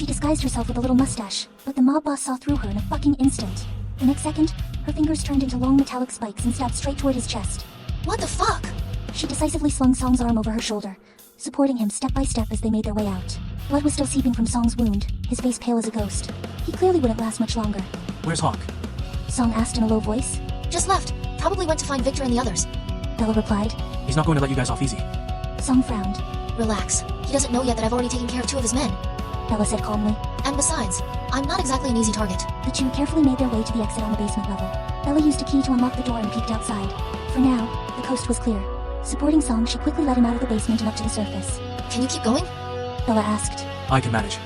She disguised herself with a little mustache, but the mob boss saw through her in a fucking instant. The next second, her fingers turned into long metallic spikes and stabbed straight toward his chest. What the fuck? She decisively slung Song's arm over her shoulder, supporting him step by step as they made their way out. Blood was still seeping from Song's wound, his face pale as a ghost. He clearly wouldn't last much longer. Where's Hawk? Song asked in a low voice. Just left. Probably went to find Victor and the others. Bella replied. He's not going to let you guys off easy. Song frowned. Relax. He doesn't know yet that I've already taken care of 2 of his men. Bella said calmly. And besides, I'm not exactly an easy target. The two carefully made their way to the exit on the basement level. Bella used a key to unlock the door and peeked outside. For now, the coast was clear. Supporting Song, she quickly led him out of the basement and up to the surface. Can you keep going? Bella asked. I can manage.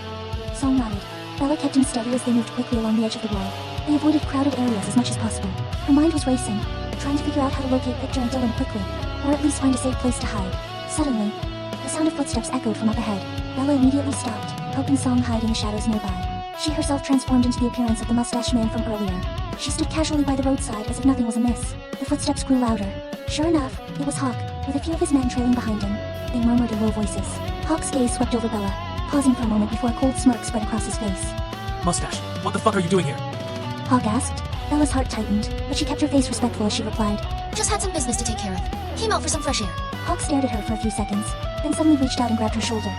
Song nodded. Bella kept him steady as they moved quickly along the edge of the wall. They avoided crowded areas as much as possible. Her mind was racing, trying to figure out how to locate Victor and Dylan quickly, or at least find a safe place to hide. Suddenly, the sound of footsteps echoed from up ahead. Bella immediately stopped, helping Song hide in the shadows nearby. She herself transformed into the appearance of the mustached man from earlier. She stood casually by the roadside as if nothing was amiss. The footsteps grew louder. Sure enough, it was Hawk, with a few of his men trailing behind him. They murmured in low voices. Hawk's gaze swept over Bella, pausing for a moment before a cold smirk spread across his face. Mustache, what the fuck are you doing here? Hawk asked. Bella's heart tightened, but she kept her face respectful as she replied. Just had some business to take care of. Came out for some fresh air. Hawk stared at her for a few seconds, then suddenly reached out and grabbed her shoulder.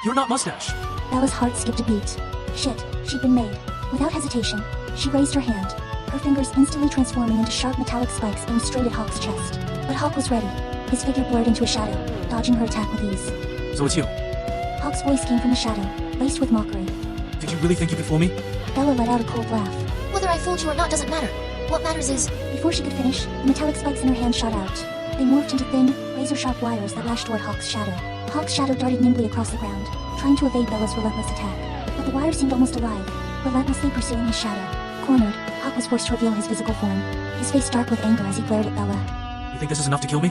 You're not Mustache. Bella's heart skipped a beat. Shit, she'd been made. Without hesitation, she raised her hand, her fingers instantly transforming into sharp metallic spikes aimed straight at Hawk's chest. But Hawk was ready. His figure blurred into a shadow, dodging her attack with ease. So it's you. Hawk's voice came from the shadow, laced with mockery. Did you really think you could fool me? Bella let out a cold laugh. Whether I fooled you or not doesn't matter. What matters is... Before she could finish, the metallic spikes in her hand shot out. They morphed into thin, razor-sharp wires that lashed toward Hawk's shadow. Hawk's shadow darted nimbly across the ground, trying to evade Bella's relentless attack. But the wire seemed almost alive, relentlessly pursuing his shadow. Cornered, Hawk was forced to reveal his physical form, his face dark with anger as he glared at Bella. You think this is enough to kill me?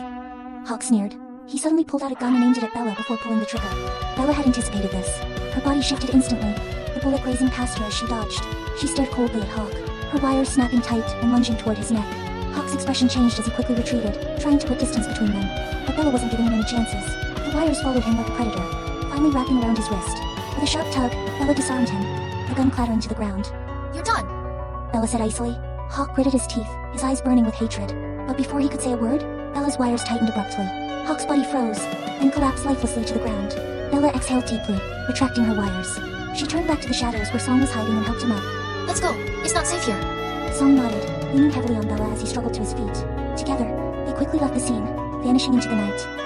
Hawk sneered. He suddenly pulled out a gun and aimed it at Bella before pulling the trigger. Bella had anticipated this. Her body shifted instantly, the bullet grazing past her as she dodged. She stared coldly at Hawk, her wires snapping tight and lunging toward his neck. Hawk's expression changed as he quickly retreated, trying to put distance between them. But Bella wasn't giving him any chances. The wires followed him like a predator, finally wrapping around his wrist. With a sharp tug, Bella disarmed him, the gun clattering to the ground. You're done. Bella said icily. Hawk gritted his teeth, his eyes burning with hatred. But before he could say a word, Bella's wires tightened abruptly. Hawk's body froze, then collapsed lifelessly to the ground. Bella exhaled deeply, retracting her wires. She turned back to the shadows where Song was hiding and helped him up. Let's go. It's not safe here. Song nodded, leaning heavily on Bella as he struggled to his feet. Together, they quickly left the scene, vanishing into the night.